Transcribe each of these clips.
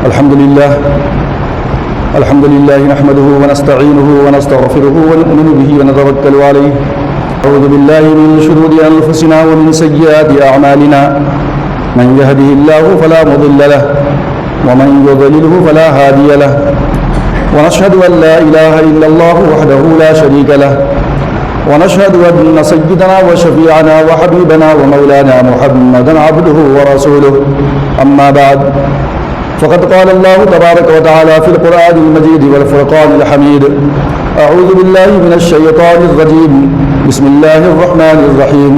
الحمد لله نحمده ونستعينه ونستغفره ونؤمن به ونتوكل عليه. أعوذ بالله من شرور أنفسنا ومن سيئات أعمالنا. من يهده الله فلا مضل له ومن يضلله فلا هادي له. ونشهد أن لا إله إلا الله وحده لا شريك له. ونشهد أن سيدنا وشفيعنا وحبيبنا ومولانا محمدا عبده ورسوله. أما بعد، فقد قال الله تبارك وتعالى في القرآن المجيد والفرقان الحميد: أعوذ بالله من الشيطان الرجيم. بسم الله الرحمن الرحيم.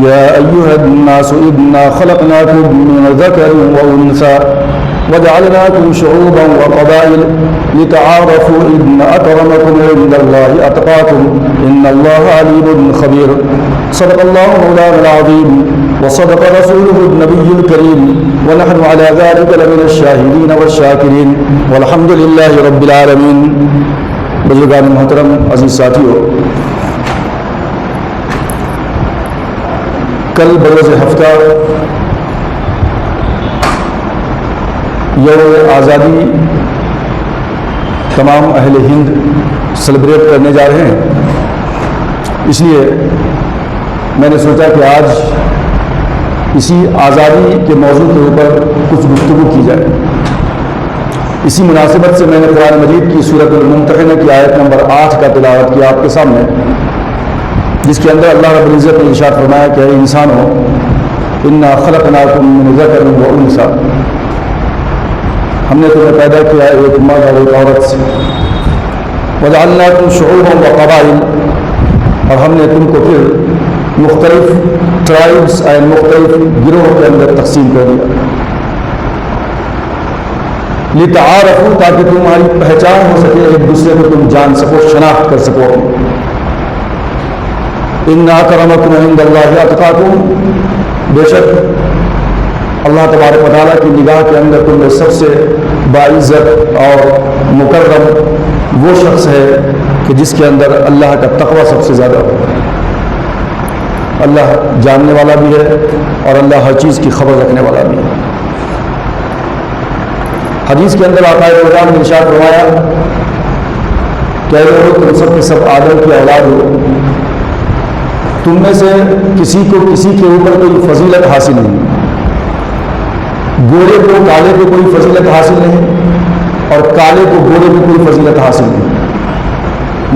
يا أيها الناس إنا خلقناكم من ذكر وأنثى وجعلناكم شعوبا وقبائل لتعارفوا إن أكرمكم عند الله أتقاكم إن الله عليم خبير. صدق الله مولانا العظيم وصدق رسوله النبي الكريم ونحن على ذلك لمن الشاهدين والشاکرین والحمد للہ رب العالمین. بزرگان محترم، عزیز ساتھیو، کل بروز ہفتہ یوم آزادی تمام اہل ہند سیلیبریٹ کرنے جا رہے ہیں. اس لیے میں نے سوچا کہ آج اسی آزادی کے موضوع کے اوپر کچھ گفتگو کی جائے. اسی مناسبت سے میں نے قرآن مجید کی سورۃ الممتحنہ کی آیت نمبر 8 کا تلاوت کیا آپ کے سامنے، جس کے اندر اللہ رب العزت نے ارشاد فرمایا کہ اے انسانوں، انا خلقناکم من ذکر و انثی، ہم نے تمہیں پیدا کیا ایک مرد اور ایک عورت سے. وجعلناکم شعوبا و قبائل، اور ہم نے تم کو پھر مختلف ٹرائبس اور مختلف گروہوں کے اندر تقسیم کر دیا. لتعارفوا، تاکہ تمہاری پہچان ہو سکے، ایک دوسرے کو تم جان سکو، شناخت کر سکو. ان اکرمکم عند اللہ اتقاکم، بے شک اللہ تبارک و تعالیٰ کی نگاہ کے اندر تم میں سب سے باعزت اور مکرم وہ شخص ہے کہ جس کے اندر اللہ کا تقوی سب سے زیادہ ہو. اللہ جاننے والا بھی ہے اور اللہ ہر چیز کی خبر رکھنے والا بھی ہے. حدیث کے اندر آقا اعظم نے ارشاد فرمایا کہ اے لوگو، تم سب کے سب آدم کی اولاد ہو. تم میں سے کسی کو کسی کے اوپر کوئی فضیلت حاصل نہیں. گورے کو کالے کو کوئی فضیلت حاصل نہیں، اور کالے کو گورے کو کوئی فضیلت حاصل نہیں.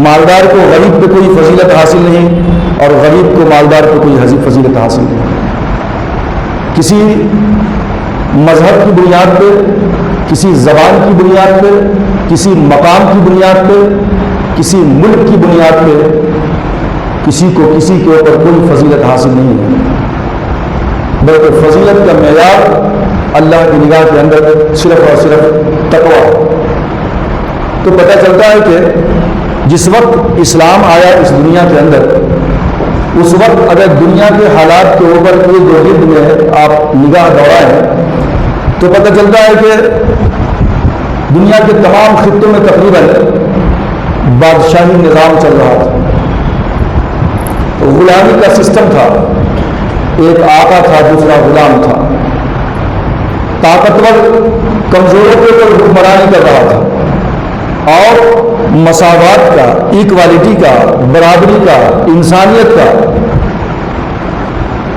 مالدار کو غریب پہ کوئی فضیلت حاصل نہیں، اور غریب کو مالدار پہ کوئی فضیلت حاصل نہیں. کسی مذہب کی بنیاد پہ، کسی زبان کی بنیاد پہ، کسی مقام کی بنیاد پہ، کسی ملک کی بنیاد پہ کسی کو کسی کے اوپر کوئی فضیلت حاصل نہیں ہے، بلکہ فضیلت کا معیار اللہ کی نگاہ کے اندر صرف اور صرف تقویٰ ہے. تو پتہ چلتا ہے کہ جس وقت اسلام آیا اس دنیا کے اندر، اس وقت اگر دنیا کے حالات کے اوپر کوئی دو ہند میں آپ نگاہ دوڑائیں تو پتہ چلتا ہے کہ دنیا کے تمام خطوں میں تقریباً بادشاہی نظام چل رہا تھا. غلامی کا سسٹم تھا. ایک آقا تھا، دوسرا غلام تھا. طاقتور کمزوروں کے اوپر حکمرانی کر رہا تھا، اور مساوات کا، ایکوالٹی کا، برابری کا، انسانیت کا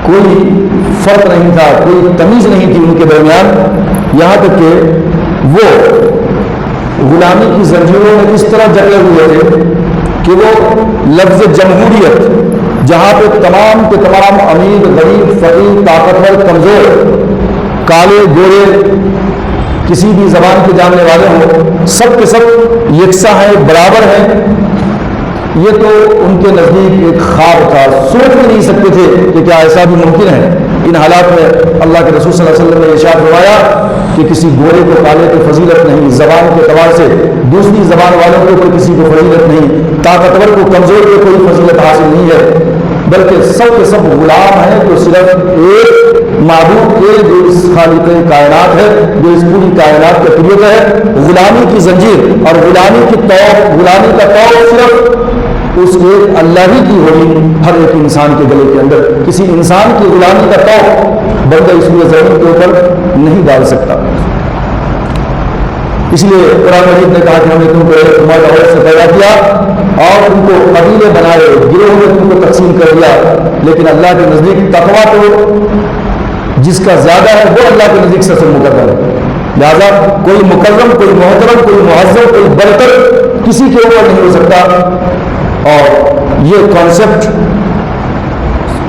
کوئی فرق نہیں تھا، کوئی تمیز نہیں تھی ان کے درمیان. یہاں تک کہ وہ غلامی کی زنجیروں میں اس طرح جکڑے ہوئے تھے کہ وہ لفظ جمہوریت، جہاں پہ تمام کے تمام امیر، غریب، فقیر، طاقتور، کمزور، کالے، گورے، کسی بھی زبان کے جاننے والے ہوں، سب کے سب یکساں ہیں، برابر ہیں. یہ تو ان کے نزدیک ایک خواب تھا. سوچ بھی نہیں سکتے تھے کہ کیا ایسا بھی ممکن ہے. ان حالات میں اللہ کے رسول صلی اللہ علیہ وسلم نے ارشاد فرمایا کہ کسی گورے کو کالے کو فضیلت نہیں، زبان کے اعتبار سے دوسری زبان والوں کے اوپر کسی کو فضیلت نہیں، طاقتور کو کمزور کو کوئی فضیلت حاصل نہیں ہے، بلکہ سب کے سب غلام ہیں جو صرف ایک معبود کے، جو اس خالق کائنات ہے، جو اس پوری کائنات کا کریٹر ہے. غلامی کی زنجیر اور غلامی کا طور صرف اس ایک اللہ ہی کی ہوگی ہر ایک انسان کے گلے کے اندر. کسی انسان کی غلامی کا طور بندہ اس لیے زمین کے اوپر نہیں ڈال سکتا. اس لیے قرآن مجید نے کہا کہ ہم نے تم کو ایک مرد عورت سے پیدا کیا اور تم کو قبیلے بنائے، گروہوں میں تم کو تقسیم کر دیا، لیکن اللہ کے نزدیک تقویٰ تو جس کا زیادہ ہے وہ اللہ کے نزدیک سب سے مقرر ہے۔ لہٰذا کوئی مکرم، کوئی محترم، کوئی معذب، کوئی برتر کسی کے اوپر نہیں ہو سکتا۔ اور یہ کانسیپٹ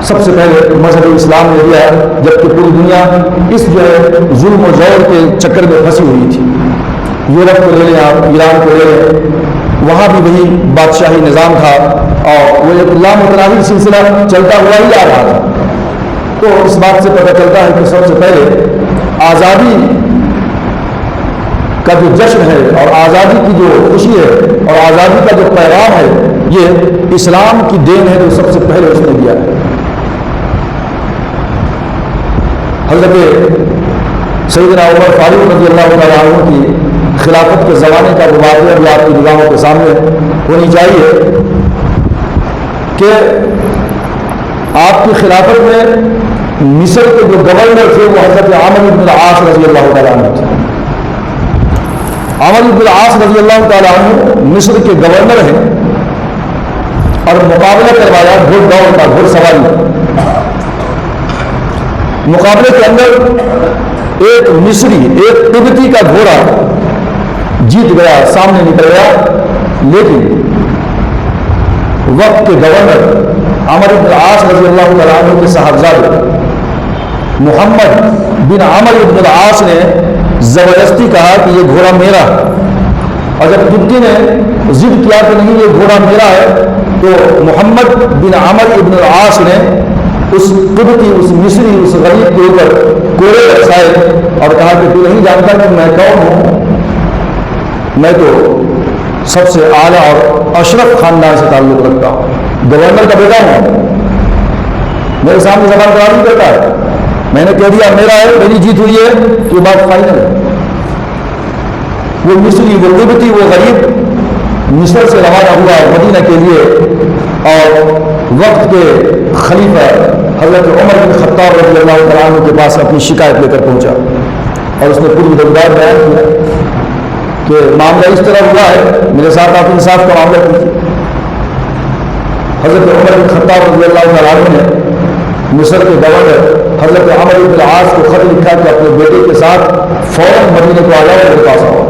سب سے پہلے مذہب اسلام نے دیا ہے، جبکہ پوری دنیا اس جو ہے ظلم و جور کے چکر میں پھنسی ہوئی تھی۔ یورپ کو لے لیں آپ، ایران کو لے لیں، وہاں بھی وہی بادشاہی نظام تھا اور وہ ایک لامتناہی سلسلہ چلتا ہوا ہی آ رہا تھا۔ تو اس بات سے پتہ چلتا ہے کہ سب سے پہلے آزادی کا جو جشن ہے اور آزادی کی جو خوشی ہے اور آزادی کا جو پیغام ہے، یہ اسلام کی دین ہے جو سب سے پہلے اس نے دیا ہے۔ حضرت سیدنا عمر فاروق رضی اللہ تعالیٰ عنہ کی خلافت کے زمانے کا وہ واقعہ بھی آپ کی نگاہوں کے سامنے ہونی چاہیے کہ آپ کی خلافت میں مصر کے جو گورنر تھے وہ حضرت عامر بن العاص رضی اللہ تعالیٰ عنہ تھے۔ عامر بن العاص رضی اللہ تعالیٰ عنہ مصر کے گورنر ہیں اور مقابلہ کروایا گھوڑ دوڑ کا، گھوڑ سواری۔ مقابلے کے اندر ایک مصری، ایک قبطی کا گھوڑا جیت گیا، سامنے نکل گیا، لیکن وقت کے گورنر عامر بن العاص رضی اللہ تعالیٰ عنہ کے صاحبزادے محمد بن عامر بن العاص نے زبردستی کہا کہ یہ گھوڑا میرا، اور جب قبطی نے ضد کیا کہ نہیں یہ گھوڑا میرا ہے، تو محمد بن عامر بن العاص نے اس قبطی، اس مصری، اس غریب کے اوپر کوڑے برسائے اور کہا کہ تو نہیں جانتا کہ میں کون ہوں؟ میں تو سب سے اعلیٰ اور اشرف خاندان سے تعلق رکھتا ہوں، گورنر کا بیٹا ہوں، میرے سامنے زبان خراب نہیں کرتا ہے، میں نے کہہ دیا میرا ہے، میری جیت ہوئی ہے، تو یہ بات فائنل ہے۔ وہ مصری، وہ قبطی، وہ غریب مصر سے روانہ ہوا مدینہ کے لیے، اور وقت کے خلیفہ حضرت عمر بن خطاب رضی اللہ تعالیٰ عنہ کے پاس اپنی شکایت لے کر پہنچا اور اس نے پوری وجہ بیان کیا کہ معاملہ اس طرح ہوا ہے، میرے ساتھ آپ انصاف کا معاملہ کیجیے۔ حضرت عمر بن خطاب رضی اللہ تعالیٰ عنہ نے مصر کے گورنر حضرت عامر بن العاص کو خط لکھا کہ اپنے بیٹے کے ساتھ فوراً مدینے کو آ جاؤ، میرے پاس آؤ۔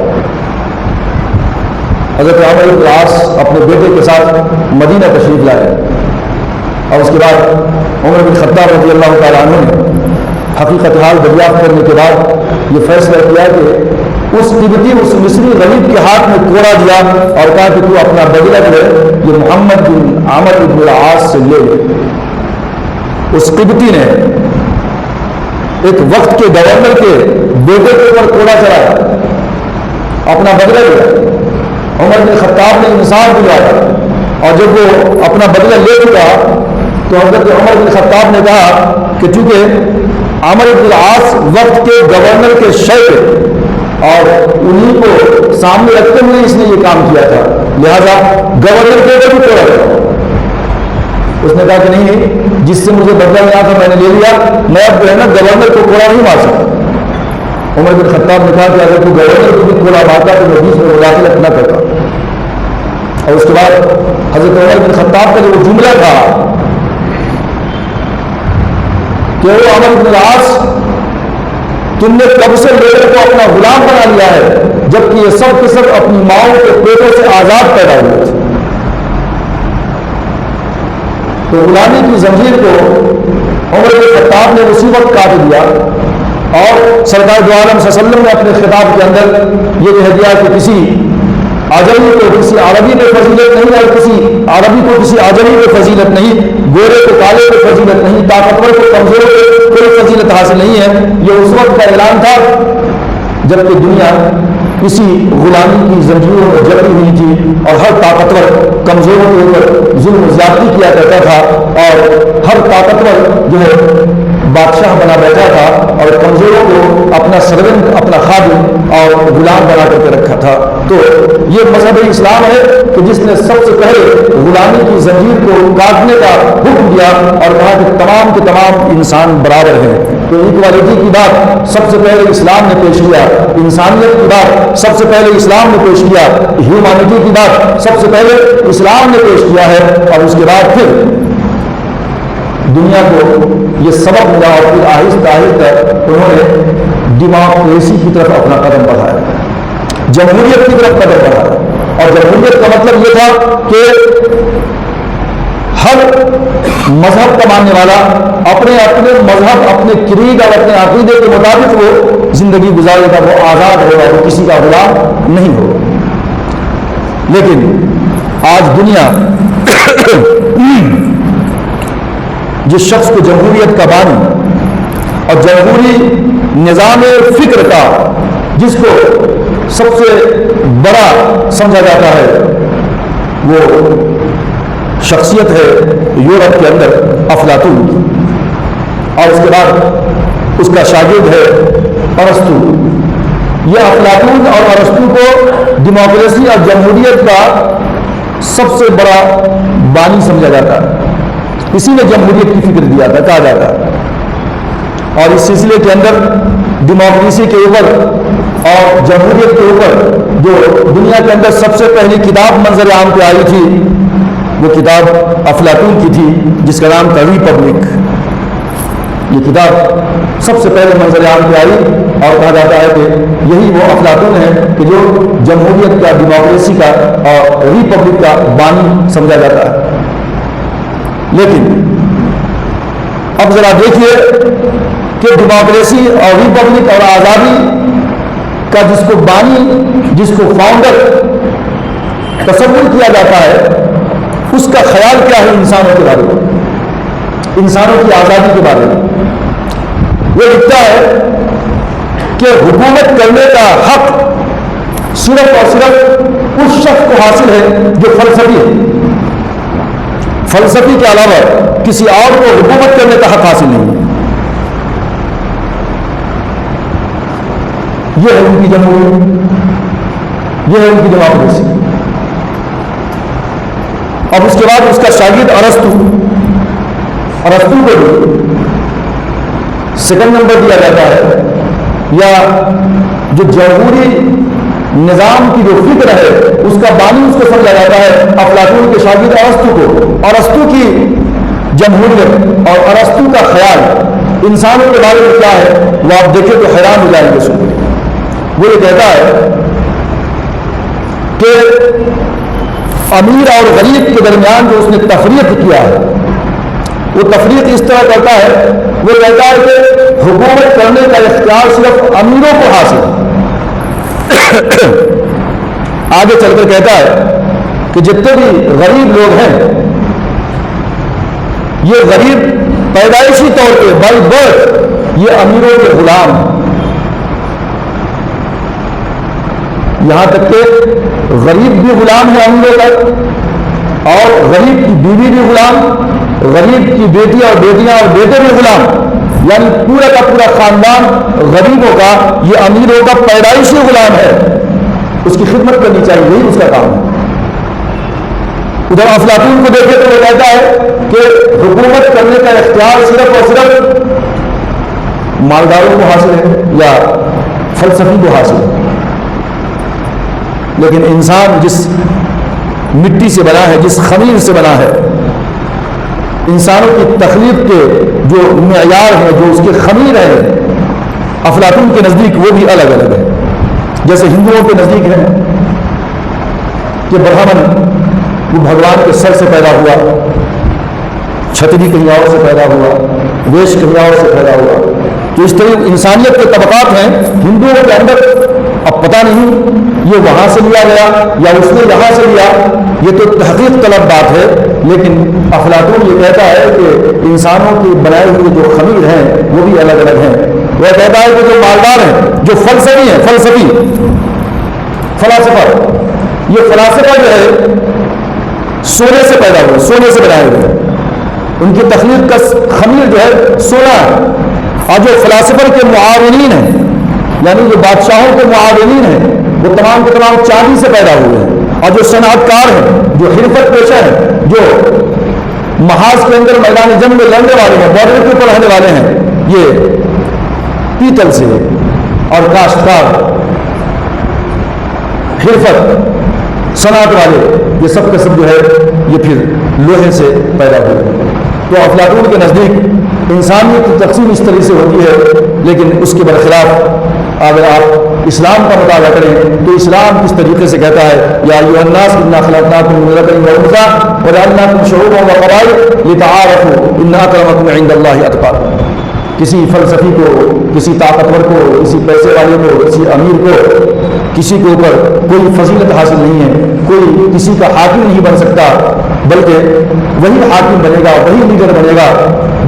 حضرت عامر بن العاص اپنے بیٹے کے ساتھ مدینہ تشریف لائے، اور اس کے بعد عمر بن خطاب رضی اللہ تعالیٰ عنہ نے حقیقت حال دریافت کرنے کے بعد یہ فیصلہ کیا کہ اس قبطی، اس مصری غریب کے ہاتھ میں کوڑا دیا اور کہا کہ تو اپنا بدلہ لے، یہ محمد بن عامر بن العاص سے لے۔ اس قبطی نے ایک وقت کے گورنر کے بیٹے کے اوپر کوڑا چڑھایا، اپنا بدلہ لیا۔ عمر بن خطاب نے انصاف دلایا، اور جب وہ اپنا بدلہ لے چکا تو حضرت عمر بن خطاب نے کہا کہ چونکہ عامر بن العاص وقت کے گورنر کے شیخ اور انہیں کو سامنے رکھتے ہوئے اس نے یہ کام کیا تھا، لہذا گورنر کے اوپر بھی کوڑا چڑھایا۔ اس نے کہا کہ نہیں، جس سے مجھے بدلہ لینا تھا میں نے لے لیا، میں اب جو ہے نا گورنر کو کوڑا نہیں مار سکتا۔ عمر بن خطاب نے کہا کہ اگر تو گورنر کو بھی کوڑا مارتا تو میں بیچ میں مداخلت نہ کرتا۔ اور اس کے بعد حضرت عمر بن خطاب کا جو وہ جملہ تھا کہ وہ عامر بن العاص تم نے کب سے لیڈر کو اپنا غلام بنا لیا ہے، جبکہ یہ سب کے سب اپنی ماؤں کے پیٹوں سے آزاد پیدا ہوئے تھے۔ تو غلامی کی زنجیر کو عمر بن خطاب نے اسی وقت کاٹ دیا، اور سرکار دو عالم صلی اللہ علیہ وسلم نے اپنے خطاب کے اندر یہ کہہ دیا کہ کسی عجمی کو کسی عربی میں فضیلت نہیں، اور کسی عربی کو کسی عجمی میں فضیلت نہیں، گورے کو کالے کو فضیلت نہیں، طاقتور کو کمزور کو کوئی فضیلت حاصل نہیں ہے۔ یہ اس وقت کا اعلان تھا جبکہ دنیا کسی غلامی کی زنجیروں میں جکڑی ہوئی تھی، اور ہر طاقتور کمزوروں کے اوپر ظلم و زیادتی کیا کرتا تھا، اور ہر طاقتور جو ہے بادشاہ بنا بیٹھا تھا، اور کمزوروں کو اپنا سرونت، اپنا خادم اور غلام بنا کر کے رکھا تھا۔ تو یہ مذہب اسلام ہے کہ جس نے سب سے پہلے غلامی کی زنجیر کو کاٹنے کا حکم دیا اور کہا کہ تمام کے تمام انسان برابر ہیں۔ تو ایکوالٹی کی بات سب سے پہلے اسلام نے پیش کیا، انسانیت کی بات سب سے پہلے اسلام نے پیش کیا، ہیومینٹی کی بات سب سے پہلے اسلام نے پیش کیا ہے، اور اس کے بعد پھر دنیا کو یہ سبق ملا اور پھر آہستہ آہستہ انہوں نے ڈیموکریسی کی طرف اپنا قدم بڑھایا، جمہوریت کی طرف قدم بڑھایا۔ اور جمہوریت کا مطلب یہ تھا کہ ہر مذہب کا ماننے والا اپنے اپنے مذہب، اپنے کریڈ اور اپنے عقیدے کے مطابق وہ زندگی گزارے گا، وہ آزاد ہوگا، وہ کسی کا غلام نہیں ہوگا۔ لیکن آج دنیا جس شخص کو جمہوریت کا بانی اور جمہوری نظام فکر کا جس کو سب سے بڑا سمجھا جاتا ہے، وہ شخصیت ہے یورپ کے اندر افلاطون کی، اور اس کے بعد اس کا شاگرد ہے ارسطو۔ یہ افلاطون اور ارسطو کو ڈیموکریسی اور جمہوریت کا سب سے بڑا بانی سمجھا جاتا ہے، اسی نے جمہوریت کی فکر دیا تھا کہا جاتا ہے۔ اور اس سلسلے کے اندر ڈیموکریسی کے اوپر اور جمہوریت کے اوپر جو دنیا کے اندر سب سے پہلی کتاب منظر عام پہ آئی تھی، وہ کتاب افلاطون کی تھی، جس کا نام تھا ریپبلک۔ یہ کتاب سب سے پہلے منظر عام پہ آئی، اور کہا جاتا ہے کہ یہی وہ افلاطون ہے کہ جو جمہوریت کا، ڈیموکریسی کا اور ریپبلک کا بانی سمجھا جاتا ہے۔ لیکن اب ذرا دیکھیے کہ ڈیموکریسی اور ریپبلک اور آزادی کا جس کو بانی، جس کو فاؤنڈر تصور کیا جاتا ہے، اس کا خیال کیا ہے انسانوں کے بارے میں، انسانوں کی آزادی کے بارے میں۔ وہ لکھتا ہے کہ حکومت کرنے کا حق صرف اور صرف اس شخص کو حاصل ہے جو فلسفی ہے، فلسفی کے علاوہ کسی اور کو حکومت کرنے کا حق حاصل نہیں ہے۔ یہ ہے ان کی جمہوریت، یہ ہے ان کی ڈیموکریسی۔ اب اس کے بعد اس کا شاگرد ارسطو کو بھی سیکنڈ نمبر دیا جاتا ہے، یا جو جمہوری نظام کی جو فکر ہے اس کا بانی اس کو سمجھا جاتا ہے افلاطون کے شاگرد ارسطو کو۔ ارسطو کی جمہوریت اور ارسطو کا خیال انسانوں کے بارے میں کیا ہے، وہ آپ دیکھیں تو حیران ہو جائیں گے سن کے۔ وہ یہ کہتا ہے کہ امیر اور غریب کے درمیان جو اس نے تفریق کیا ہے، وہ تفریق اس طرح کرتا ہے، وہ کہتا ہے کہ حکومت کرنے کا اختیار صرف امیروں کو حاصل ہے۔ آگے چل کر کہتا ہے کہ جتنے بھی غریب لوگ ہیں، یہ غریب پیدائشی طور پہ بائی برتھ یہ امیروں کے غلام ہیں۔ یہاں تک کہ غریب بھی غلام ہے امیروں کا، اور غریب کی بیوی بھی غلام، غریب کی بیٹی اور بیٹیاں اور بیٹے بھی غلام، یعنی پورا کا پورا خاندان غریبوں کا، یہ امیروں کا پیدائشی غلام ہے، اس کی خدمت کرنی چاہیے، یہی اس کا کام ہے۔ ادھر افلاطون کو دیکھے تو وہ کہتا ہے کہ حکومت کرنے کا اختیار صرف اور صرف مالداروں کو حاصل ہے یا فلسفی کو حاصل ہے۔ لیکن انسان جس مٹی سے بنا ہے، جس خمیر سے بنا ہے، انسانوں کی تخلیق کے جو معیار ہیں، جو اس کے خمیر ہیں، افلاطون کے نزدیک وہ بھی الگ الگ ہے۔ جیسے ہندوؤں کے نزدیک ہے کہ برہمن وہ بھگوان کے سر سے پیدا ہوا، چھتری کہیں اور سے پیدا ہوا، ویش کہیں اور سے پیدا ہوا۔ تو اس طرح انسانیت کے طبقات ہیں ہندوؤں کے اندر۔ اب پتہ نہیں یہ وہاں سے لیا گیا یا اس نے یہاں سے لیا، یہ تو تحقیق طلب بات ہے، لیکن افلاطون یہ کہتا ہے کہ انسانوں کی بنائے ہوئے جو خمیر ہیں وہ بھی الگ الگ ہیں۔ وہ کہتا ہے کہ جو مالدار ہیں، جو فلسفی ہیں، فلاسفر، یہ فلاسفہ جو ہے سونے سے پیدا ہوئے، سونے سے بنائے ہوئے، ان کی تخلیق کا خمیر جو ہے سونا ہے۔ اور جو فلاسفر کے معاونین ہیں، یعنی جو بادشاہوں کے معاونین ہیں، وہ تمام کے تمام چاندی سے پیدا ہوئے ہیں۔ اور جو صنعت کار ہیں، جو حرفت پیشہ ہیں، جو محاذ کے اندر میدان جنگ میں لڑنے والے ہیں، بارڈر کے اوپر رہنے والے ہیں، یہ پیتل سے، اور کاشتکار حرفت صنعت والے یہ سب کا سب جو ہے یہ پھر لوہے سے پیدا ہوئے۔ تو افلاطون کے نزدیک انسانیت کی تقسیم اس طرح سے ہوتی ہے، لیکن اس کے برخلاف اگر آپ اسلام کا مطالعہ کریں تو اسلام کس طریقے سے کہتا ہے یا ایھا الناس انا خلقناکم من ذکر و انثی وجعلناکم شعوبا وقبائل لتعارفوا ان اکرمکم عند اللہ اتقاکم۔ کسی فلسفی کو، کسی طاقتور کو، کسی پیسے والے کو، کسی امیر کو، کسی کے اوپر کوئی فضیلت حاصل نہیں ہے، کوئی کسی کا حاکم نہیں بن سکتا، بلکہ وہی حاکم بنے گا، وہی لیڈر بنے گا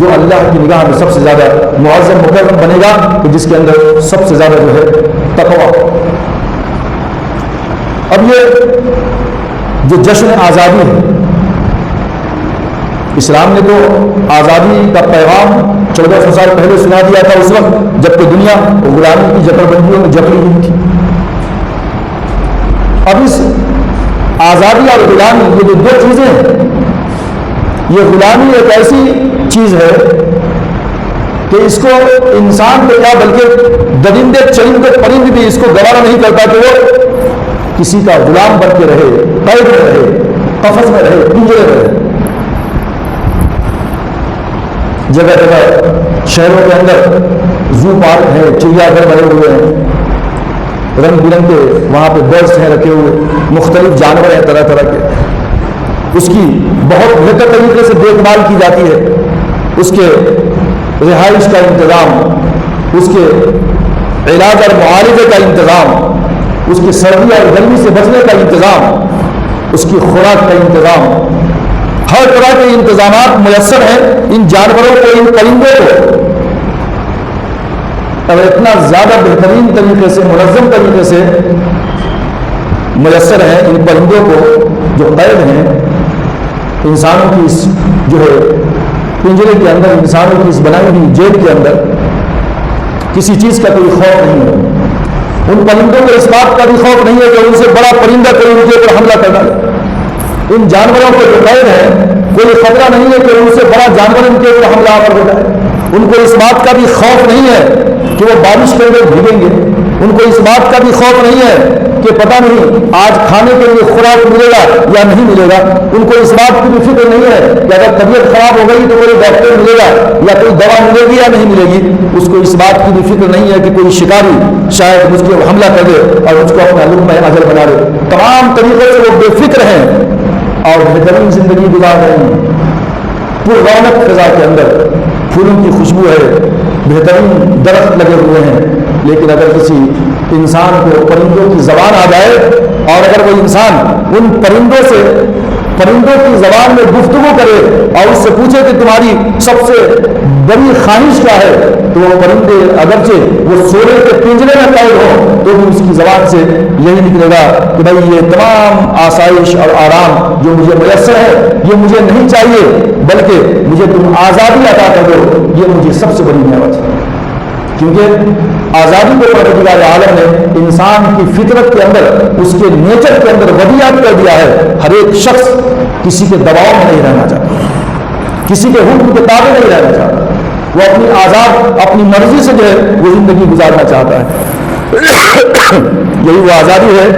جو اللہ کی نگاہ میں سب سے زیادہ معظم مکرم بنے گا، کہ جس کے اندر سب سے زیادہ جو ہے تقویٰ۔ اب یہ جو جشن آزادی ہے، اسلام نے تو آزادی کا پیغام 1400 سال پہلے سنا دیا تھا، اس وقت جبکہ دنیا غلامی کی جکڑ بندیوں میں جکڑی ہوئی تھی۔ اب اس آزادی اور غلامی یہ جو دو چیزیں ہیں، یہ غلامی ایک ایسی چیز ہے کہ اس کو انسان کو کیا بلکہ درندے چرندے پرند بھی اس کو گوارا نہیں کرتا کہ وہ کسی کا غلام بن کے رہے، قید میں رہے، قفس میں رہے، پنجرے میں رہے۔ جگہ جگہ شہروں کے اندر زو پارک ہے، چڑیا گھر بنے ہوئے ہیں، رنگ برنگ کے وہاں پہ برڈس ہیں رکھے ہوئے، مختلف جانور ہیں طرح طرح کے، اس کی بہت بہتر طریقے سے دیکھ بھال کی جاتی ہے، اس کے رہائش کا انتظام، اس کے علاج اور معالجے کا انتظام، اس کی سردی اور گرمی سے بچنے کا انتظام، اس کی خوراک کا انتظام، ہر طرح کے انتظامات میسر ہیں ان جانوروں کو، ان پرندوں کو۔ اور اتنا زیادہ بہترین طریقے سے، منظم طریقے سے میسر ہیں ان پرندوں کو جو قید ہیں انسانوں کی اس جو ہے پنجرے کے اندر، انسانوں کی اس بنائی ہوئی جیل کے اندر، کسی چیز کا کوئی خوف نہیں ہے۔ ان پرندوں کو اس بات کا بھی خوف نہیں ہے کہ ان سے بڑا پرندہ کوئی ان کے اوپر حملہ کر ڈالے۔ ان جانوروں کو جو قید ہے کوئی خطرہ نہیں ہے کہ ان سے بڑا جانور ان کے اوپر حملہ آور ہو جائے۔ ان کو اس بات کا بھی خوف نہیں ہے کہ وہ بارش کے اندر بھیگیں گے۔ ان کو اس بات کا بھی خوف نہیں ہے کہ پتہ نہیں آج کھانے کے لیے خوراک ملے گا یا نہیں ملے گا۔ ان کو اس بات کی بھی فکر نہیں ہے کہ اگر طبیعت خراب ہو گئی تو کوئی ڈاکٹر ملے گا یا کوئی دوا ملے گی یا نہیں ملے گی۔ اس کو اس بات کی بھی فکر نہیں ہے کہ کوئی شکاری شاید مجھ کے حملہ کر دے اور مجھ کو اپنا لقمہ اجل بنا لے۔ تمام طریقے سے وہ بے فکر ہیں اور بہترین زندگی گزار رہے ہیں۔ پر رونق فضا کے اندر پھولوں کی خوشبو ہے، بہترین درخت لگے ہوئے ہیں، لیکن اگر کسی انسان کو پرندوں کی زبان آ جائے اور اگر وہ انسان ان پرندوں سے پرندوں کی زبان میں گفتگو کرے اور اس سے پوچھے کہ تمہاری سب سے بڑی خواہش کیا ہے، تو وہ پرندے اگرچہ وہ سونے کے پنجرے میں قید ہو تو بھی اس کی زبان سے یہی نکلے گا کہ بھائی یہ تمام آسائش اور آرام جو مجھے میسر ہے یہ مجھے نہیں چاہیے، بلکہ مجھے تم آزادی عطا کر دو، یہ مجھے سب سے بڑی نعمت ہے۔ کیونکہ آزادی کو پروردگار عالم نے انسان کی فطرت کے اندر، اس کے نیچر کے اندر ودیعت کر دیا ہے۔ ہر ایک شخص کسی کے دباؤ میں نہیں رہنا چاہتا، کسی کے حکم کے تابع نہیں رہنا چاہتا، وہ اپنی آزاد اپنی مرضی سے جو ہے وہ زندگی گزارنا چاہتا ہے۔ یہی وہ آزادی ہے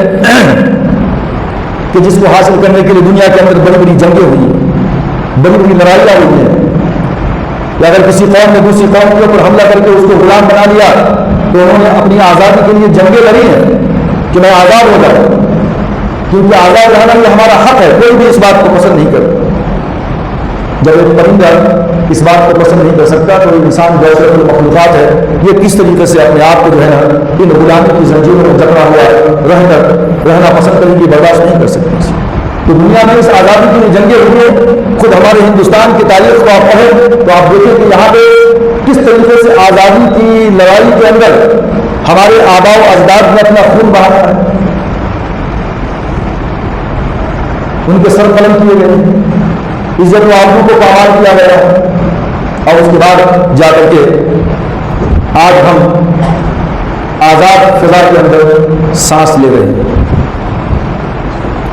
کہ جس کو حاصل کرنے کے لیے دنیا کے اندر بڑی بڑی جنگیں ہوئی ہیں، بڑی بڑی لڑائیاں ہوئی ہیں۔ یا اگر کسی قوم نے دوسری قوم کے اوپر حملہ کر کے اس کو غلام بنا لیا تو انہوں نے اپنی آزادی کے لیے جنگیں لڑی ہیں کہ میں آزاد ہو جاؤں، کیونکہ آزاد رہنا یہ ہمارا حق ہے، کوئی بھی اس بات کو پسند نہیں کرتا۔ جب ایک پرندہ اس بات کو پسند نہیں کر سکتا تو انسان جیسے مخلوقات ہے یہ کس طریقے سے اپنے آپ کو جو ہے نا ان غلامی کی زنجیروں میں جکڑا ہوا رہنا پسند کریں گے، برداشت نہیں کر سکتے۔ تو دنیا میں اس آزادی کی جنگیں ہوئی ہیں۔ خود ہمارے ہندوستان کی تاریخ کو آپ پڑھیں تو آپ دیکھیں کہ یہاں پہ کس طریقے سے آزادی کی لڑائی کے اندر ہمارے آباء و اجداد نے اپنا خون بہایا ہے، ان کے سر قلم کیے گئے، عزت و آبرو کو پامال کیا گیا، اور اس کے بعد جا کر کے آج ہم آزاد فضا کے اندر سانس لے رہے ہیں۔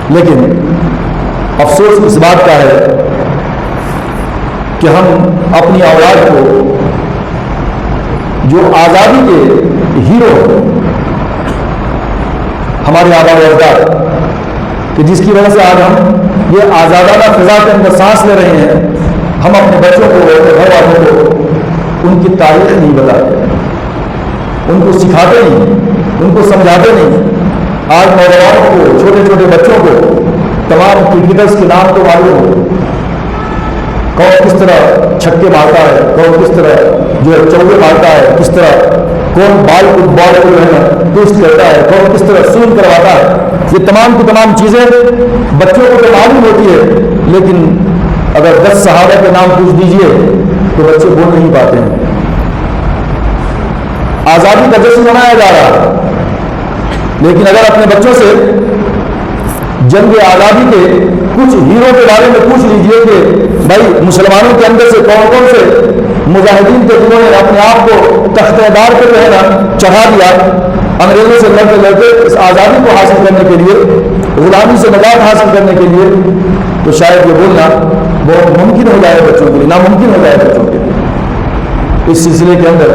لیکن افسوس اس بات کا ہے کہ ہم اپنی اولاد کو جو آزادی کے ہیرو ہمارے آبا و اجداد، کہ جس کی وجہ سے آج ہم یہ آزادانہ فضا کے اندر سانس لے رہے ہیں، ہم اپنے بچوں کو اپنے گھر والوں کو ان کی تاریخ نہیں بتاتے، ان کو سکھاتے نہیں، ان کو سمجھاتے نہیں۔ آج نوجوانوں کو، چھوٹے چھوٹے بچوں کو تمام کرکٹرز کے نام تو معلوم ہو، کون کس طرح چھکے مارتا ہے، کون کس طرح جو ہے چوکے مارتا ہے، کس طرح کون بال کو جو ہے نا ٹوسٹ کرتا ہے، کون کس طرح سوئنگ کرواتا ہے، یہ تمام کی تمام چیزیں بچوں کو تو معلوم ہوتی ہے، لیکن اگر 10 صحابہ کے نام پوچھ دیجئے تو بچے بول نہیں پاتے ہیں۔ آزادی کا جشن منایا جا رہا ہے، لیکن اگر اپنے بچوں سے جنگ آزادی کے کچھ ہیرو کے بارے میں پوچھ لیجئے کہ بھائی مسلمانوں کے اندر سے کون کون سے مجاہدین تھے جنہوں نے اپنے آپ کو تختہ دار پہ جو ہے نا چڑھا دیا، انگریزوں سے لڑتے لڑتے اس آزادی کو حاصل کرنے کے لیے، غلامی سے نجات حاصل کرنے کے لیے، تو شاید یہ بولنا بہت ممکن ہو جائے بچوں کے لیے، ناممکن ہو جائے بچوں کے لیے۔ اس سلسلے کے اندر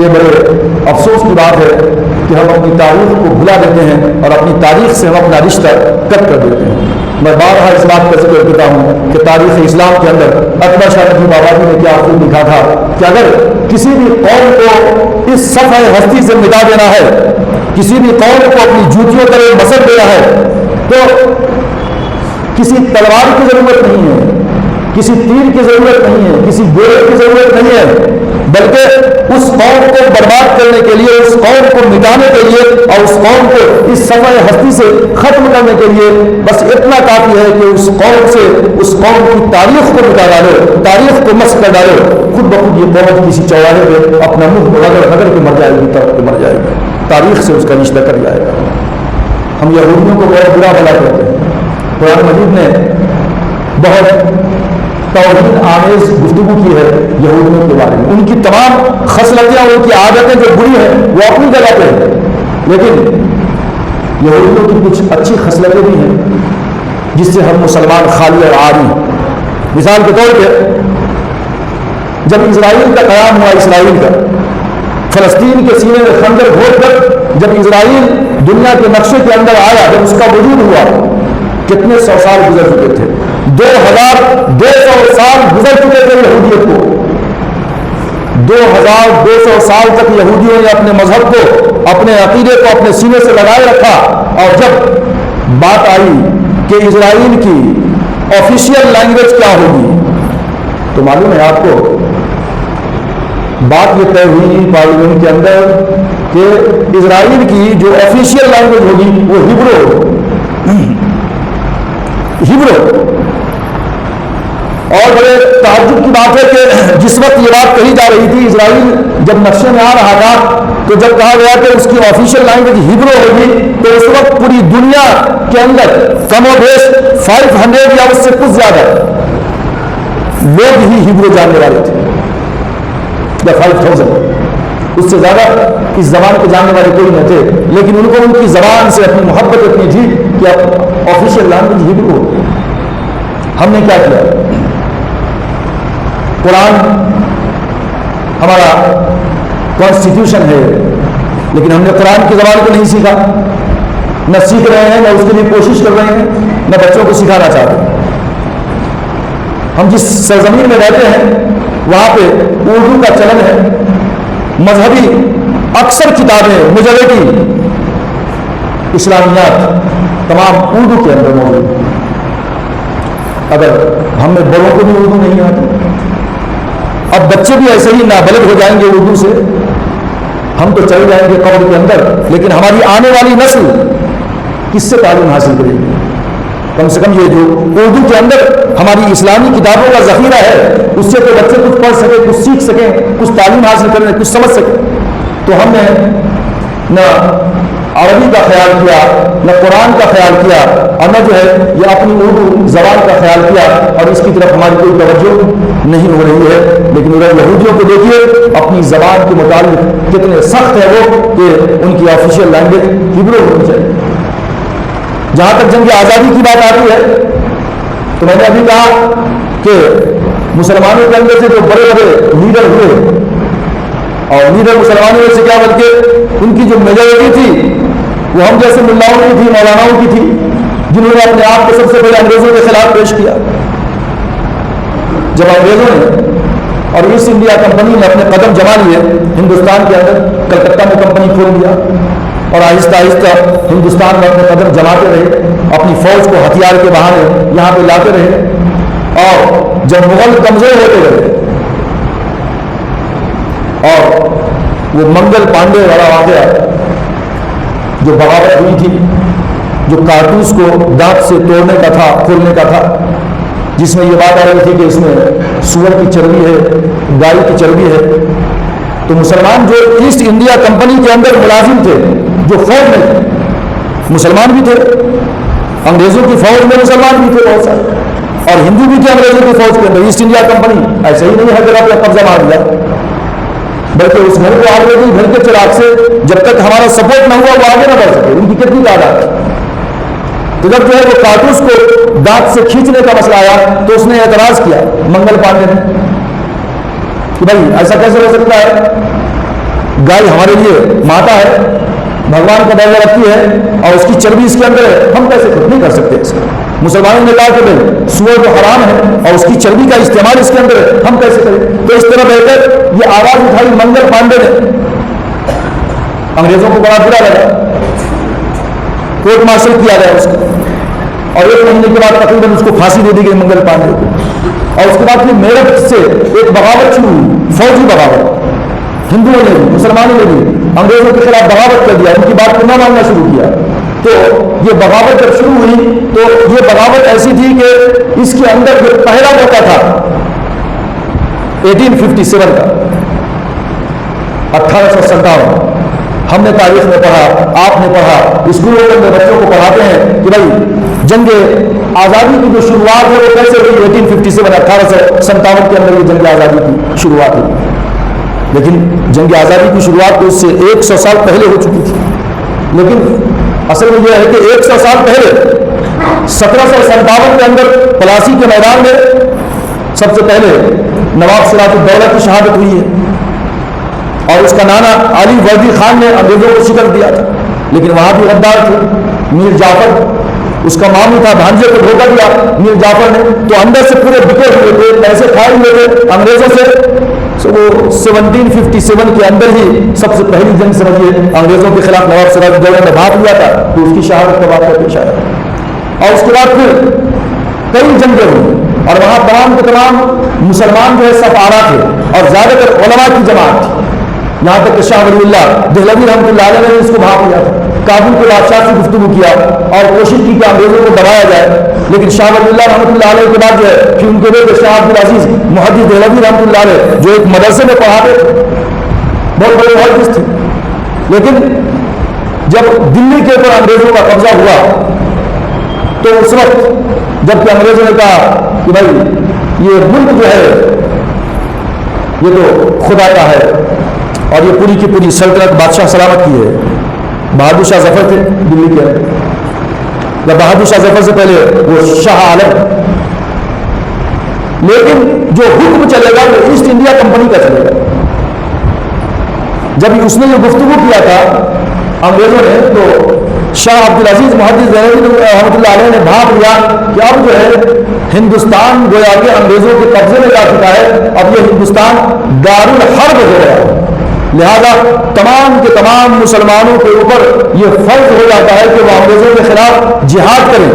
یہ بڑے افسوس کی بات ہے کہ ہم اپنی تاریخ کو بھلا دیتے ہیں اور اپنی تاریخ سے ہم اپنا رشتہ کٹ کر دیتے ہیں۔ میں بارہا اس بات کا ذکر کرتا ہوں کہ تاریخ اسلام کے اندر اکبر شاہ نجیب آبادی نے کیا خوب لکھا تھا کہ اگر کسی بھی قوم کو اس صفحہ ہستی سے مٹا دینا ہے، کسی بھی قوم کو اپنی جوتیوں پر مسل دینا ہے، تو کسی تلوار کی ضرورت نہیں ہے، کسی تیر کی ضرورت نہیں ہے، کسی گولی کی ضرورت نہیں ہے، بلکہ اس قوم کو برباد کرنے کے لیے، اس قوم کو مٹانے کے لیے اور اس قوم کو اس صفحہ ہستی سے ختم کرنے کے لیے بس اتنا کافی ہے کہ اس قوم سے، اس قوم کی تاریخ کو مٹا ڈالو، تاریخ کو مسخ کر ڈالو، خود بخود یہ قوم کسی چوراہے پہ اپنا منہ رگڑ کے مر جائے گی، طرف مر جائے گی، تاریخ سے اس کا رشتہ کٹ جائے گا۔ ہم یہودیوں کو بہت برا بھلا کہتے ہیں۔ قرآن مجید نے بہت توہین آمیز گفتگو کی ہے یہودیوں کے بارے میں، ان کی تمام خصلتیں اور ان کی عادتیں جو بری ہیں وہ اپنی جگہ پہ ہیں، لیکن یہودیوں کی کچھ اچھی خصلتیں بھی ہیں جس سے ہم مسلمان خالی اور عاری ہیں۔ مثال کے طور پہ جب اسرائیل کا قیام ہوا، اسرائیل کا فلسطین کے سینے میں خنجر گھونپ کر جب اسرائیل دنیا کے نقشے کے اندر آیا، جب اس کا وجود ہوا، کتنے سو سال گزر چکے تھے، 2200 سال گزر چکے تھے یہودیت کو، 2200 سال تک یہودیوں نے اپنے مذہب کو، اپنے عقیدے کو اپنے سینے سے لگائے رکھا، اور جب بات آئی کہ اسرائیل کی آفیشیل لینگویج کیا ہوگی، تو معلوم ہے آپ کو بات یہ طے ہوئی پارلیمنٹ کے اندر کہ اسرائیل کی جو آفیشیل لینگویج ہوگی وہ ہیبرو، اور بڑے تعجب کی بات ہے کہ جس وقت یہ بات کہی جا رہی تھی، اسرائیل جب نقشے میں آ رہا تھا، تو جب کہا گیا کہ اس کی آفیشیل لینگویج ہیبرو ہوگی، تو اس وقت پوری دنیا کے اندر کم و بیش 500 یا اس سے کچھ زیادہ لوگ ہی ہیبرو جاننے والے تھے، یا 5000، اس سے زیادہ اس زبان کو جاننے والے کوئی نہ تھے، لیکن ان کو ان کی زبان سے اپنی محبت اتنی تھی کہ آفیشیل لینگویج ہیبرو۔ ہم نے کیا کیا؟ قرآن ہمارا کانسٹیٹیوشن ہے، لیکن ہم نے قرآن کی زبان کو نہیں سیکھا، نہ سیکھ رہے ہیں، نہ اس کے لیے کوشش کر رہے ہیں، نہ بچوں کو سکھانا چاہتے ہیں۔ ہم جس سرزمین میں رہتے ہیں وہاں پہ اردو کا چلن ہے، مذہبی اکثر کتابیں، مجلدی اسلامیات تمام اردو کے اندر موجود ہیں۔ اگر ہم میں بڑوں کو بھی اردو نہیں آتی، اب بچے بھی ایسے ہی نابلد ہو جائیں گے اردو سے، ہم تو چلے جائیں گے قبر کے اندر، لیکن ہماری آنے والی نسل کس سے تعلیم حاصل کرے گی؟ کم سے کم یہ جو اردو کے اندر ہماری اسلامی کتابوں کا ذخیرہ ہے، اس سے تو بچے کچھ پڑھ سکیں، کچھ سیکھ سکیں، کچھ تعلیم حاصل کریں، کچھ سمجھ سکیں۔ تو ہم نے نہ عربی کا خیال کیا، نہ قرآن کا خیال کیا، اور نہ جو ہے یہ اپنی اردو زبان کا خیال کیا، اور اس کی طرف ہماری کوئی توجہ نہیں ہو رہی ہے۔ لیکن ادھر یہودیوں کو دیکھیے، اپنی زبان کے متعلق کتنے سخت ہے وہ کہ ان کی آفیشیل لینگویج ہیبرو ہونی چاہیے۔ جہاں تک جنگ آزادی کی بات آتی ہے تو میں نے ابھی کہا کہ مسلمانوں کے اندر سے جو بڑے بڑے لیڈر ہوئے اور لیڈر مسلمانوں میں سے کیا بلکہ ان کی جو میجورٹی تھی وہ ہم جیسے ملاؤں کی تھی، مولاناؤں کی تھی، جنہوں نے اپنے آپ کو سب سے پہلے انگریزوں کے خلاف پیش کیا۔ جب انگریزوں نے اور ایسٹ انڈیا کمپنی نے اپنے قدم جما لیے ہندوستان کے اندر، کلکتہ میں کمپنی کھول دیا اور آہستہ آہستہ ہندوستان میں اپنے قدم جماتے رہے، اپنی فوج کو ہتھیار کے بہانے یہاں پہ لاتے رہے، اور جب مغل کمزور ہوتے گئے اور وہ منگل پانڈے والا واقعہ جو بغاوت ہوئی تھی، جو کارتوس کو دانت سے توڑنے کا تھا، کھولنے کا تھا، جس میں یہ بات آ رہی تھی کہ اس میں سور کی چربی ہے، گائے کی چربی ہے، تو مسلمان جو ایسٹ انڈیا کمپنی کے اندر ملازم تھے، جو فوج میں تھے، مسلمان بھی تھے، انگریزوں کی فوج میں مسلمان بھی تھے بہت سارے، اور ہندو بھی تھے انگریزوں کی فوج کے اندر۔ ایسٹ انڈیا کمپنی ایسے ہی نہیں ہر جگہ پہ قبضہ مار دیا، بلکہ اس گھر کو آگے بھی گھر کے چراغ سے جب تک ہمارا سپورٹ نہ ہوا وہ آگے نہ بڑھ سکے۔ ان کی کتنی تعداد ہے، تو جب جو ہے وہ کارتوس کو دانت سے کھینچنے کا مسئلہ آیا تو اس نے اعتراض کیا منگل پانڈے نے کہ بھائی ایسا کیسے ہو سکتا ہے، گائے ہمارے لیے ماتا ہے، بھگوان کا درجہ رکھتی ہے، اور اس کی چربی اس کے اندر ہے، ہم کیسے نہیں کر سکتے ایسا۔ مسلمانوں نے کہا کہ بھائی سور تو حرام ہے اور اس کی چربی کا استعمال اس کے اندر ہے، ہم کیسے کریں؟ تو اس طرح بہتر یہ آواز اٹھائی منگل پانڈے نے، انگریزوں کو بڑا برا لگا، کورٹ مارشل کیا گیا اس کو، اور 1 مہینے کے بعد تقریباً اس کو پھانسی دے دی گئی منگل پانڈے کو، اور اس کے بعد پھر میرٹھ سے ایک بغاوت شروع ہوئی، فوجی بغاوت، ہندوؤں نے بھی مسلمانوں نے بھی انگریزوں کے خلاف بغاوت کر دیا، ان کی بات کو نہ ماننا شروع کیا۔ تو یہ بغاوت جب شروع ہوئی تو یہ بغاوت ایسی تھی کہ اس کے اندر جو پہلا موقع تھا 1857 کا، 1857، ہم نے تاریخ میں پڑھا، آپ نے پڑھا، اسکولوں میں بچوں کو پڑھاتے ہیں کہ بھائی جنگ آزادی کی جو شروعات ہے وہ کیسے ہوئی، 1857 1857 کے اندر یہ جنگ آزادی کی شروعات ہوئی، لیکن جنگ آزادی کی شروعات تو اس سے 100 سال پہلے ہو چکی تھی، لیکن اصل میں یہ ہے کہ 100 سال پہلے 1757 کے اندر پلاسی کے میدان میں سب سے پہلے نواب سراج الدولہ کی شہادت ہوئی ہے، اور اس کا نانا علی وردی خان نے انگریزوں کو شکست دیا تھا، لیکن وہاں بھی غدار تھے، میر جعفر اس کا ماموں تھا، بھانجے کو دھوکہ دیا میر جعفر نے، تو اندر سے پورے بکے ہوئے تھے، پیسے کھائے ہوئے تھے انگریزوں سے۔ وہ 1757 کے اندر ہی سب سے پہلی جنگ سمجھیے انگریزوں کے خلاف نواب سراج الدولہ نے بھاگ لیا تھا، تو اس کی شہادت کا واقعہ پیش آیا، اور اس کے بعد پھر کئی جنگیں ہوئی، اور وہاں تمام کے تمام مسلمان جو ہے سب آرا تھے، اور زیادہ تر علماء کی جماعت تھی، یہاں تک کہ شاہ ولی اللہ دہلوی رحمۃ اللہ علیہ نے اس کو بھاگ لیا تھا، کابل کے بادشاہ سے گفتگو کیا اور کوشش کی کہ انگریزوں کو دبایا جائے، لیکن شاہ ولی اللہ رحمۃ اللہ علیہ کے بعد جو ہے پھر ان کے بیٹے شاہ عبد العزیز محدث دہلوی رحمۃ اللہ علیہ جو ایک مدرسے میں پڑھاتے تھے، بہت بڑے محدث تھے، لیکن جب دلی کے اوپر انگریزوں کا قبضہ ہوا تو اس وقت جب کہ انگریزوں نے کہا کہ بھائی یہ ملک جو ہے یہ تو خدا کا ہے اور یہ پوری کی پوری سلطنت بادشاہ سلامت کی ہے، بہادر شاہ ظفر تھے دلی کے اندر، یا بہادر شاہ ظفر سے پہلے وہ شاہ عالم، لیکن جو حکم چلے گا وہ ایسٹ انڈیا کمپنی کا چلے گا۔ جب اس نے یہ گفتگو کیا تھا انگریزوں نے تو شاہ عبد العزیز محدث دہلوی رحمۃ اللہ علیہ نے بھاپ لیا کہ اب جو ہے ہندوستان گویا کہ انگریزوں کے قبضے میں جا چکا ہے، اب یہ ہندوستان دارالحرب ہو گیا ہے، لہذا تمام کے تمام مسلمانوں کے اوپر یہ فرض ہو جاتا ہے کہ وہ انگریزوں کے خلاف جہاد کریں۔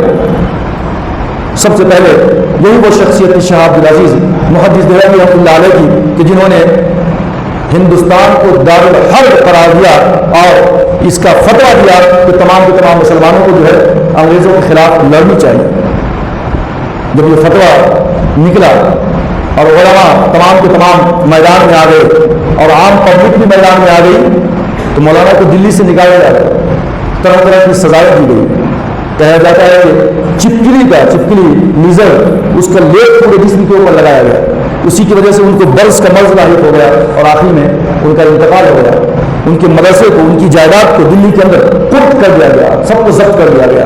سب سے پہلے یہی وہ شخصیت تھی شاہ عبد العزیز محدث دہلوی رحمۃ اللہ علیہ کی کہ جنہوں نے ہندوستان کو دارالحرب قرار دیا اور اس کا فتویٰ دیا کہ تمام کے تمام مسلمانوں کو جو ہے انگریزوں کے خلاف لڑنی چاہیے۔ جب یہ فتویٰ نکلا اور علماء تمام کے تمام میدان میں آ گئے اور عام پبلک بھی میدان میں آ گئی تو مولانا کو دلی سے نکالا جاتا ہے، طرح طرح کی سزائیں دی گئی، کہا جاتا ہے کہ چپکلی لیزر اس کا لیپ پورے جسم کے اوپر لگایا گیا، اسی کی وجہ سے ان کو برس کا مرض لاحق ہو گیا اور آخر میں ان کا انتقال ہو گیا۔ ان کے مدرسے کو، ان کی جائیداد کو دلی کے اندر قرد کر دیا گیا، سب کو ضبط کر دیا گیا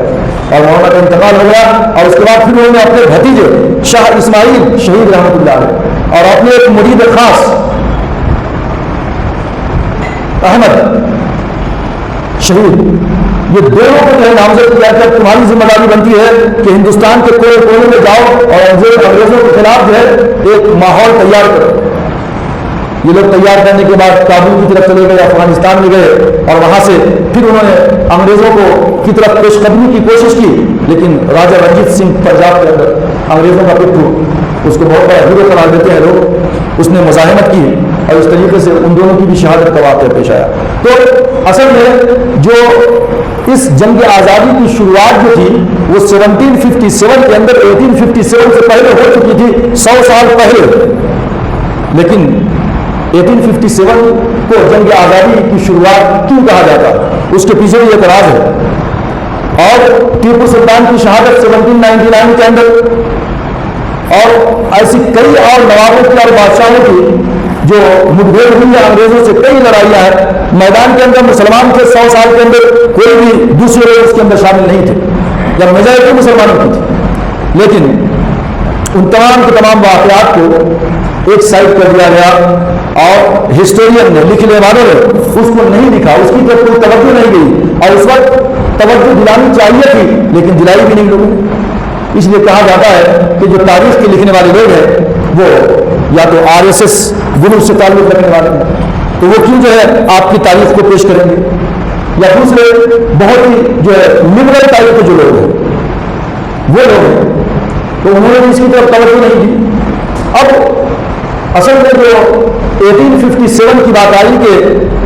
اور مولانا کا انتقال ہو گیا، اور اس کے بعد پھر انہوں نے اپنے بھتیجے شاہ اسماعیل شہید رحمۃ اللہ علیہ اور اپنے ایک مرید خاص احمد شہید، یہ دونوں کو جو ہے نامزد کیا کہ تمہاری ذمہ داری بنتی ہے کہ ہندوستان کے کونے کونے میں جاؤ اور انگریزوں کے خلاف جو ہے ایک ماحول تیار کرو۔ یہ لوگ تیار کرنے کے بعد کابل کی طرف چلے گئے، افغانستان میں گئے اور وہاں سے پھر انہوں نے انگریزوں کی طرف پیش قدمی کی کوشش کی، لیکن راجہ رنجیت سنگھ پنجاب کے اندر انگریزوں کا پٹھو، اس کو بہت بڑا ہیرو قرار دیتے ہیں لوگ، اس نے مزاحمت کی اور اس طریقے سے ان دونوں کی بھی شہادت کا واقعہ پیش آیا۔ تو اصل میں جو اس جنگ آزادی کی شروعات جو تھی وہ 1757 کے اندر 1857 سے پہلے ہو چکی تھی، 100 سال پہلے، لیکن 1857 کو جنگ آزادی کی شروعات کیوں کہا جاتا ہے؟ اس کے پیچھے بھی اعتراض ہے۔ اور ٹیپو سلطان کی شہادت 1799 کے اندر اور ایسی کئی اور نوابوں کی اور بادشاہوں کی جو مٹبھیڑ ہوئی ہے انگریزوں سے، کئی لڑائیاں ہیں میدان کے اندر، مسلمان کے 100 سال کے اندر کوئی بھی دوسرے لوگ اس کے اندر شامل نہیں تھے، جب میجارٹی مسلمانوں کی تھی، لیکن ان تمام کے تمام واقعات کو ایک سائڈ کر دیا گیا اور ہسٹورین نے، لکھنے والوں نے اس کو نہیں لکھا، اس کی طرف کوئی توجہ نہیں گئی، اور اس وقت توجہ دلانی چاہیے تھی لیکن دلائی بھی نہیں لوگوں نے۔ اس لیے کہا جاتا ہے کہ جو تاریخ کے لکھنے والے لوگ ہیں وہ یا تو RSS گروپ سے تعلق رکھنے والے ہیں، تو وہ کیوں جو ہے آپ کی تاریخ کو پیش کریں گے، یا دوسرے بہت ہی جو ہے لبرل ٹائپ کے جو لوگ ہیں وہ لوگ ہیں، تو انہوں نے بھی اس کی طرف توجہ نہیں دی۔ اب اصل میں جو 1857 کی بات آئی کہ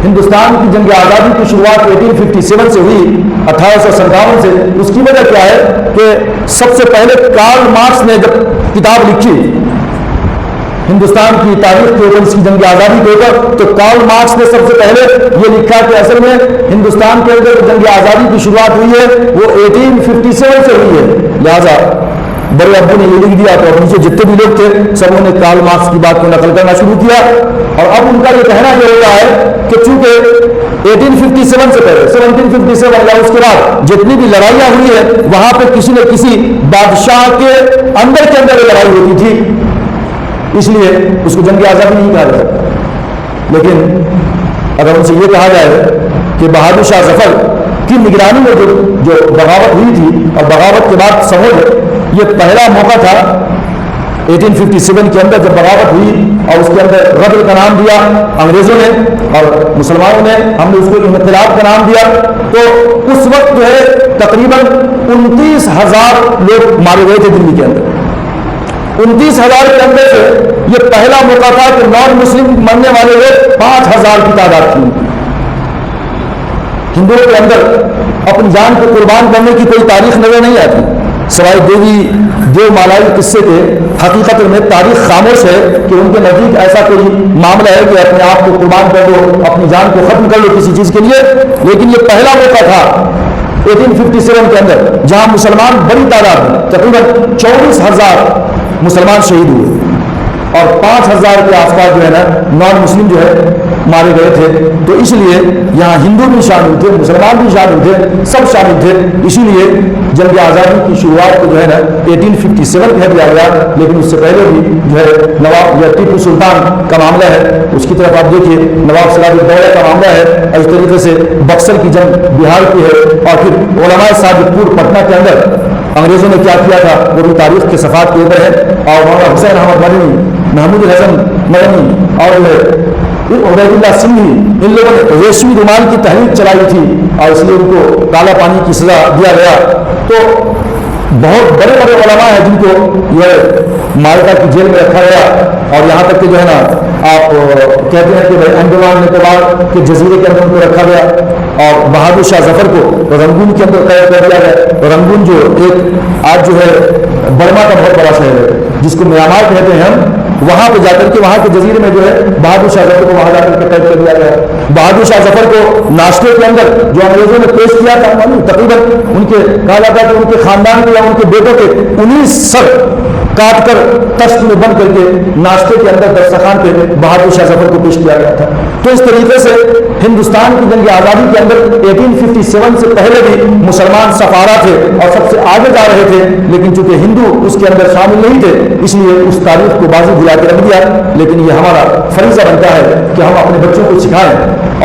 ہندوستان کی جنگ آزادی کی شروعات 1857 سے ہوئی، 1857 سے، اس کی وجہ کیا ہے کہ سب سے پہلے کارل مارکس نے جب کتاب لکھی ہندوستان کی تاریخ کے اوپر، اس کی جنگ آزادی کے اوپر، تو کارل مارکس نے سب سے پہلے یہ لکھا کہ اصل میں ہندوستان کے اندر جنگ آزادی کی شروعات ہوئی ہے وہ 1857 سے ہوئی ہے، لہذا بڑے ابو نے یہ لکھ دیا تو اب نیچے جتنے بھی لوگ تھے سب نے کارل مارکس کی بات کو نقل کرنا شروع کیا، اور اب ان کا یہ کہنا جو ہوتا ہے کہ چونکہ 1857 سے پہلے 1757 یا اس کے بعد جتنی بھی لڑائیاں ہوئی ہیں وہاں پہ کسی نہ کسی بادشاہ کے اندر لڑائی ہوتی تھی، اس لیے اس کو جنگ آزادی نہیں کہا جاتا۔ لیکن اگر ان سے یہ کہا جائے کہ بہادر شاہ ظفر کی نگرانی میں جو بغاوت ہوئی تھی اور بغاوت کے بعد سمجھ یہ پہلا موقع تھا 1857 کے اندر جب بغاوت ہوئی اور اس کے اندر غدر کا نام دیا انگریزوں نے اور مسلمانوں نے، ہم نے اس کو انقلاب کا نام دیا، تو اس وقت جو ہے تقریباً 29,000 لوگ مارے گئے تھے دلی کے اندر۔ 29,000 کے اندر سے یہ پہلا موقع تھا کہ نان مسلم مرنے والے لوگ 5,000 کی تعداد تھی۔ ہندوؤں کے اندر اپنی جان کو قربان کرنے کی کوئی تاریخ نظر نہیں آتی، سوائے دیو مالائی قصے کے۔ حقیقت میں تاریخ خاموش ہے کہ ان کے نزدیک ایسا کوئی معاملہ ہے کہ اپنے آپ کو قربان کر دو، اپنی جان کو ختم کر لو کسی چیز کے لیے، لیکن یہ پہلا موقع تھا 1857 کے اندر جہاں مسلمان بڑی تعداد میں تقریباً 24,000 مسلمان شہید ہوئے اور 5,000 کے آس پاس جو ہے نا نان مسلم جو ہے مارے گئے تھے۔ تو اس لیے یہاں ہندو بھی شامل تھے، مسلمان بھی شامل تھے، سب شامل تھے، اسی لیے جنگ آزادی کی شروعات کو جو ہے نا 1857 کہہ دیا گیا، لیکن اس سے پہلے بھی جو ہے نواب یا ٹیپو سلطان کا معاملہ ہے، اس کی طرف آپ دیکھیے نواب سراج الدولہ کا معاملہ ہے، اور اس طریقے سے بکسر کی جنگ بہار کی ہے، اور پھر علماء صادق پور پٹنہ کے اندر انگریزوں نے کیا کیا تھا وہ بھی تاریخ کے صفحات کے اوپر ہے، اور مولانا حسین احمد مدنی، محمود الحسن مدنی اور عبید اللہ سنگھی، ان لوگوں نے ریشمی رومال کی تحریک چلائی تھی اور اس لیے ان کو کالا پانی کی سزا دیا گیا۔ تو بہت بڑے بڑے علماء ہیں جن کو یہ مالٹا کی جیل میں رکھا گیا، اور یہاں تک کہ جو ہے نا آپ کہتے ہیں کہ بھائی انڈمان نکوبار کے جزیرے کے اندر ان کو رکھا گیا، اور بہادر شاہ ظفر کو رنگون کے اندر قید کر دیا گیا۔ رنگون جو ایک آج جو ہے برما کا بہت بڑا شہر ہے جس کو میانمار کہتے ہیں ہم، وہاں پہ جا کر کے وہاں کے جزیرے میں جو ہے بہادر شاہ ظفر کو وہاں جا کر کے قید کر دیا گیا۔ بہادر شاہ ظفر کو ناشتے کے اندر جو انگریزوں نے پیش کیا تھا تقریباً ان کے کہا جاتا ہے کہ ان کے خاندان کے یا ان کے بیٹوں کے 19 سر کاٹ کر تشت میں بند کر کے ناشتے کے اندر دسترخوان پہ بہادر شاہ ظفر کو پیش کیا گیا تھا۔ تو اس طریقے سے ہندوستان کی جنگ آزادی کے اندر 1857 سے پہلے بھی مسلمان سفارا تھے اور سب سے آگے جا رہے تھے، لیکن چونکہ ہندو اس کے اندر شامل نہیں تھے اس لیے اس تاریخ کو بازی دلا کے رکھ دیا۔ لیکن یہ ہمارا فریضہ بنتا ہے کہ ہم اپنے بچوں کو سکھائیں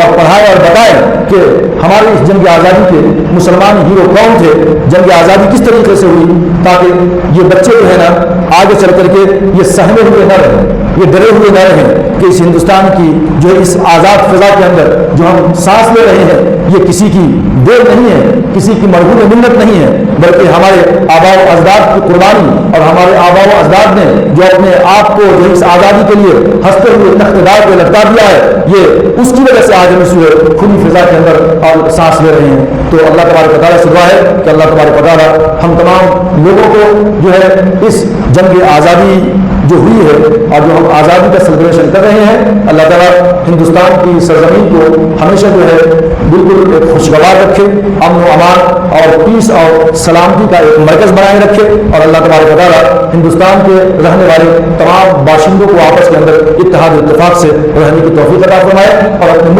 اور پڑھائیں اور بتائیں کہ ہماری اس جنگ آزادی کے مسلمان ہیرو کون تھے، جنگ آزادی کس طریقے سے ہوئی، تاکہ یہ بچے جو ہے نا آگے چل کر کے یہ سہمے ہوئے نہ رہیں، یہ ڈرے ہوئے نہ رہیں کہ اس ہندوستان کی جو اس آزاد فضا کے اندر جو ہم سانس لے رہے ہیں یہ کسی کی دیر نہیں ہے، کسی کی مرہون منت نہیں ہے، بلکہ ہمارے آباء و اجداد کی قربانی اور ہمارے آباء و اجداد نے جو اپنے آپ کو جو اس آزادی کے لیے ہنستے ہوئے تختدار پہ لٹکا دیا ہے، یہ اس کی وجہ سے آج ہم اس کھلی فضا کے اندر اور سانس لے رہے ہیں۔ تو اللہ تبارک و تعالیٰ سے دعا ہے کہ اللہ تبارک و تعالیٰ ہم تمام لوگوں کو جو ہے اس جنگ آزادی جو ہوئی ہے اور جو ہم آزادی کا سیلیبریشن کر رہے ہیں، اللہ تعالیٰ ہندوستان کی سرزمین کو ہمیشہ جو ہے بالکل ایک خوشگوار رکھے، امن و امان اور پیس اور سلامتی کا ایک مرکز بنائے رکھے، اور اللہ تبارک و تعالیٰ ہندوستان کے رہنے والے تمام باشندوں کو آپس کے اندر اتحاد و اتفاق سے رہنے کی توفیق عطا فرمائے اور اپنے